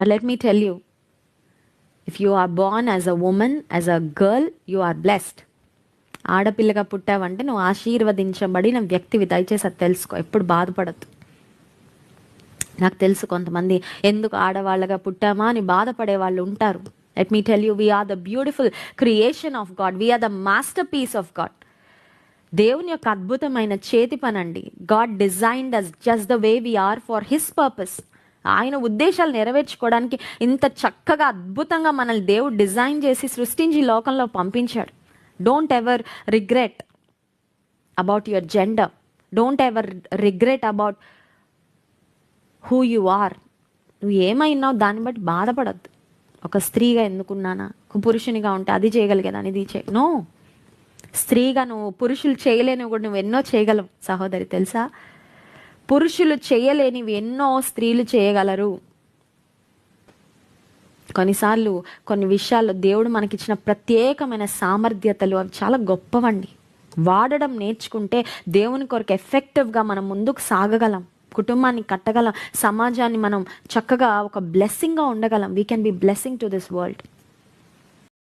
But let me tell you, if you are born as a woman, as a girl, you are blessed. ఆడపిల్లగా పుట్టావంటే నువ్వు ఆశీర్వదించబడిన వ్యక్తివి. దయచేసి అది తెలుసుకో, ఎప్పుడు బాధపడద్దు. నాకు తెలుసు కొంతమంది ఎందుకు ఆడవాళ్ళగా పుట్టామా అని బాధపడే వాళ్ళు ఉంటారు. Let me tell you, we are the beautiful creation of God, we are the master piece of God. దేవుని యొక్క అద్భుతమైన చేతి పని అండి. God designed us just the way we are for his purpose. ఆయన ఉద్దేశాలు నెరవేర్చుకోవడానికి ఇంత చక్కగా అద్భుతంగా మనల్ని దేవుడు డిజైన్ చేసి సృష్టించి లోకంలో పంపించాడు. Don't ever regret about your gender. Don't ever regret about who you are. నువ్వు ఏమైనావు దాన్ని బట్టి బాధపడద్దు. ఒక స్త్రీగా ఎందుకున్నానా, ఒక పురుషునిగా ఉంటే అది చేయగలిగేదాన్ని, ఇది నో. స్త్రీగా నువ్వు పురుషులు చేయలేనివి కూడా నువ్వు ఎన్నో చేయగలవు సహోదరి, తెలుసా? పురుషులు చేయలేనివి ఎన్నో స్త్రీలు చేయగలరు. కొన్నిసార్లు కొన్ని విషయాల్లో దేవుడు మనకిచ్చిన ప్రత్యేకమైన సామర్థ్యతలు అవి చాలా గొప్పవండి. వాడడం నేర్చుకుంటే దేవుని కొరకు ఎఫెక్టివ్గా మనం ముందుకు సాగగలం, కుటుంబాన్ని కట్టగలం, సమాజాన్ని మనం చక్కగా ఒక బ్లెస్సింగ్గా ఉండగలం. We can be blessing to this world.